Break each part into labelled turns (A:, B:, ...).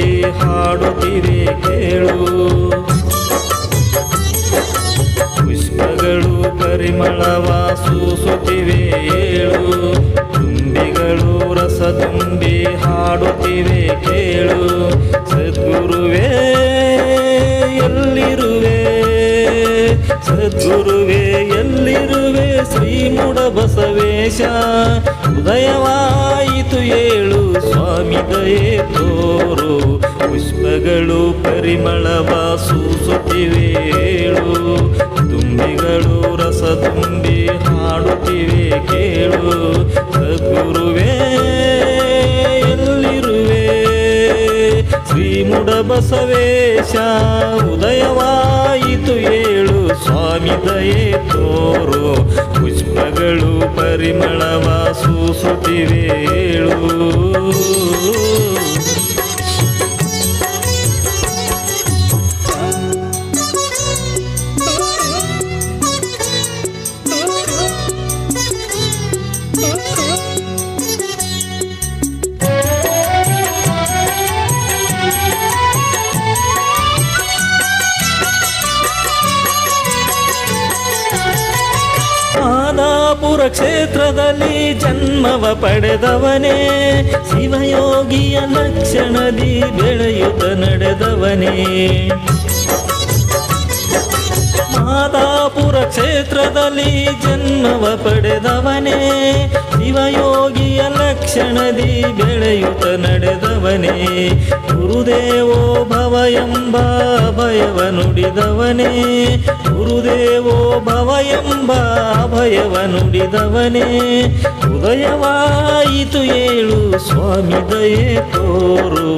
A: ತುಂಬಿ ಹಾಡುತ್ತಿವೆ ಕೇಳು. ಪುಷ್ಪಗಳು ಪರಿಮಳವ ಸೂಸುತ್ತಿವೆ ಏಳು. ತುಂಬಿಗಳು ರಸ ತುಂಬಿ ಹಾಡುತ್ತಿವೆ ಕೇಳು. ಸದ್ಗುರುವೇ ಎಲ್ಲಿರುವೆ, ಸದ್ಗುರುವೇ ಎಲ್ಲಿರುವೆ, ಶ್ರೀಮುಡ ಬಸವೇಶ. ಉದಯವಾಯಿತು ಏಳು, ಸ್ವಾಮಿ ದಯೆ ತೋರು. ಪುಷ್ಪಗಳು ಪರಿಮಳವ ಸೂಸುತ್ತಿವೆ ಏಳು. ತುಂಬಿಗಳು ರಸ ತುಂಬಿ ಹಾಡುತ್ತಿವೆ ಕೇಳು. ಸದ್ಗುರುವೇ ಎಲ್ಲಿರುವೆ, ಶ್ರೀಮುಡ ಬಸವೇಶ. ಉದಯವಾಯಿತು ಏಳು, ಸ್ವಾಮಿ ದಯೆ ತೋರು. ಪುಷ್ಪಗಳು ಪರಿಮಳವ ಸೂಸುತ್ತಿವೆ ಏಳು. ಮಾದಾಪುರ ಕ್ಷೇತ್ರದಲ್ಲಿ ಜನ್ಮವ ಪಡೆದವನೇ, ಶಿವಯೋಗಿಯ ಲಕ್ಷಣದಿ ಬೆಳೆಯುತ್ತ ನಡೆದವನೇ. ಮಾದಾಪುರ ಕ್ಷೇತ್ರದಲ್ಲಿ ಜನ್ಮವ ಪಡೆದವನೇ, ಶಿವಯೋಗಿಯ ಲಕ್ಷಣದಿ ಬೆಳೆಯುತ್ತ ನಡೆದವನೇ. ಗುರುದೇವೋ ಭವ ಎಂಬ ಅಭಯವ ನುಡಿದವನೇ, ಗುರುದೇವೋ ಭವ ಎಂಬ ಅಭಯವ ನುಡಿದವನೇ. ಉದಯವಾಯಿತು ಏಳು, ಸ್ವಾಮಿ ದಯೆ ತೋರು.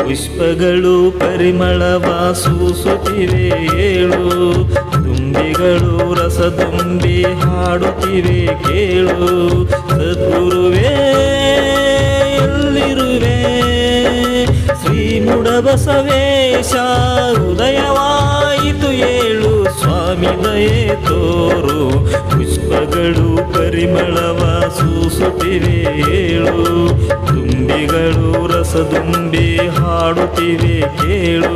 A: ಪುಷ್ಪಗಳು ಪರಿಮಳವ ಸೂಸುತ್ತಿವೆ ಏಳು. ತುಂಬಿಗಳು ರಸ ತುಂಬಿ ಹಾಡುತ್ತಿವೆ ಕೇಳು. ಸದ್ಗುರುವೇ ಎಲ್ಲಿರುವೆ, ಶ್ರೀಮುಡ ಬಸವೇಶ. ಉದಯವಾಯಿತು ಏಳು, ಸ್ವಾಮಿ ದಯೆ ತೋರು. ಪುಷ್ಪಗಳು ಪರಿಮಳವ ಸೂಸುತ್ತಿವೆ ಏಳು. ತುಂಬಿಗಳು ರಸ ತುಂಬಿ ಹಾಡುತ್ತಿವೆ ಕೇಳು.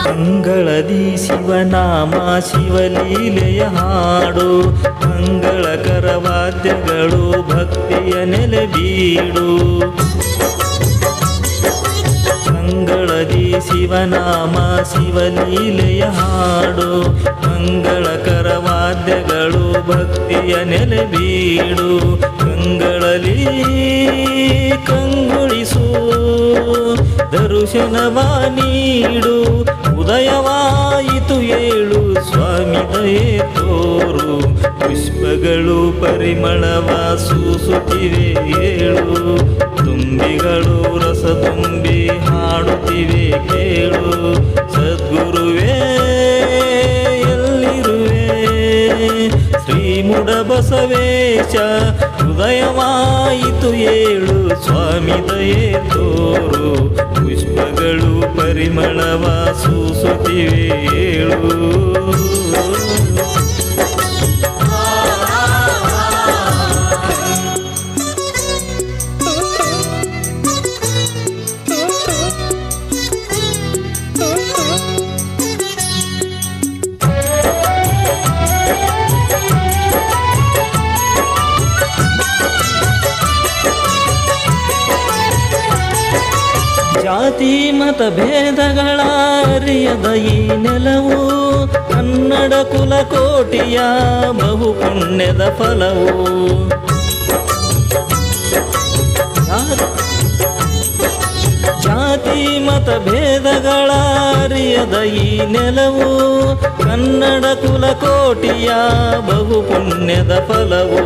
A: ಮಂಗಳದಿ ಶಿವನಾಮ ಶಿವಲೀಲೆಯ ಹಾಡು. ಮಂಗಳಕರ ವಾದ್ಯಗಳು ಭಕ್ತಿಯ ನೆಲೆ ಬೀಡು. ಮಂಗಳದಿ ಶಿವನಾಮ ಶಿವಲೀಲೆಯ ಹಾಡು. ಮಂಗಳಕರ ವಾದ್ಯಗಳು ಭಕ್ತಿಯ ನೆಲೆ ಬೀಡು. ಕಂಗಳಲ್ಲಿ ಕಂಗೊಳಿಸು, ದರ್ಶನವ ನೀಡು. ಉದಯವಾಯಿತು ಏಳು, ಸ್ವಾಮಿ ದಯೆ ತೋರು. ಪುಷ್ಪಗಳು ಪರಿಮಳವ ಸೂಸುತ್ತಿವೆ ಏಳು. ತುಂಬಿಗಳು ರಸ ತುಂಬಿ ಹಾಡುತ್ತಿವೆ ಕೇಳು. ಸದ್ಗುರುವೇ ಎಲ್ಲಿರುವೆ, ಶ್ರೀಮುಡ ಬಸವೇಶ. ಉದಯವಾಯಿತು ಏಳು, ಸ್ವಾಮಿ ದಯೆ ತೋರು. ಪುಷ್ಪಗಳು ಪರಿಮಳವ ಸೂಸುತ್ತಿವೆ ಏಳು. ಜಾತಿ ಮತ ಭೇದಗಳ ಅರಿಯದ ಈ ನೆಲವು. ಕನ್ನಡ ಕುಲಕೋಟಿಯ ಬಹು ಪುಣ್ಯದ ಫಲವು. ಜಾತಿ ಮತ ಭೇದಗಳ ಅರಿಯದ ಈ ನೆಲವು. ಕನ್ನಡ ಕುಲಕೋಟಿಯ ಬಹು ಪುಣ್ಯದ ಫಲವು.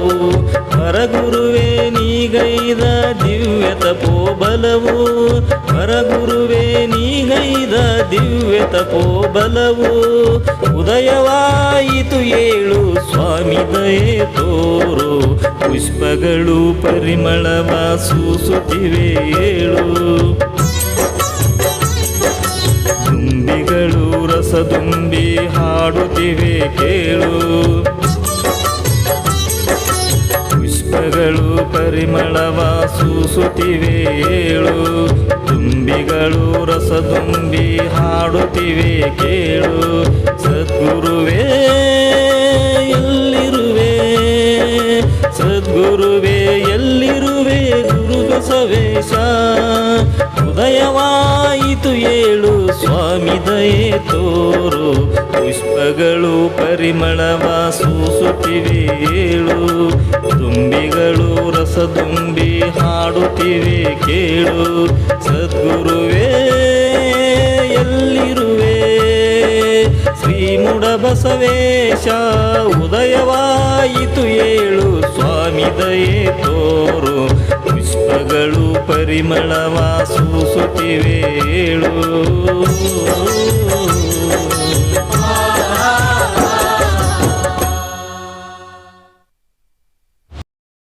A: ಪರಗುರುವೇ ನೀಗೈದ ದಿವ್ಯ ತಪೋಬಲವು. ಪರಗುರುವೇ ನೀಗೈದ ನೀಗೈದ ದಿವ್ಯ ತಪೋಬಲವು ಉದಯವಾಯಿತು ಏಳು ಸ್ವಾಮಿ ದಯೆ ತೋರು ಪುಷ್ಪಗಳು ಪರಿಮಳವ ಸೂಸುತ್ತಿವೆ ಏಳು ತುಂಬಿಗಳು ರಸದುಂಬಿ ಹಾಡುತ್ತಿವೆ ಕೇಳು ಪುಷ್ಪಗಳು ಪರಿಮಳವ ಸೂಸುತ್ತಿವೆ ಏಳು ತುಂಬಿಗಳು ರಸದುಂಬಿ ಹಾಡುತ್ತಿವೆ ಕೇಳು ಸದ್ಗುರುವೇ ಎಲ್ಲಿರುವೆ ಸದ್ಗುರುವೇ ಎಲ್ಲಿರುವೆ ಗುರು ಬಸವೇಶ ಉದಯವಾಯಿತು ಏಳು ಸ್ವಾಮಿ ದಯೆ ತೋರು ಪುಷ್ಪಗಳು ಪರಿಮಳವ ಸೂಸುತ್ತಿವೆ ಏಳು ತುಂಬಿಗಳು ರಸದುಂಬಿ ಹಾಡುತ್ತಿವೆ ಕೇಳು ಸದ್ಗುರುವೇ ಎಲ್ಲಿರುವೆ ಶ್ರೀ ಮುಡಬಸವೇಶ ಉದಯವಾಯಿತು ಏಳು ಸ್ವಾಮಿ ದಯೆ ತೋರು ಪುಷ್ಪಗಳು ಪರಿಮಳವ ಸೂಸುತ್ತಿವೆ ಏಳು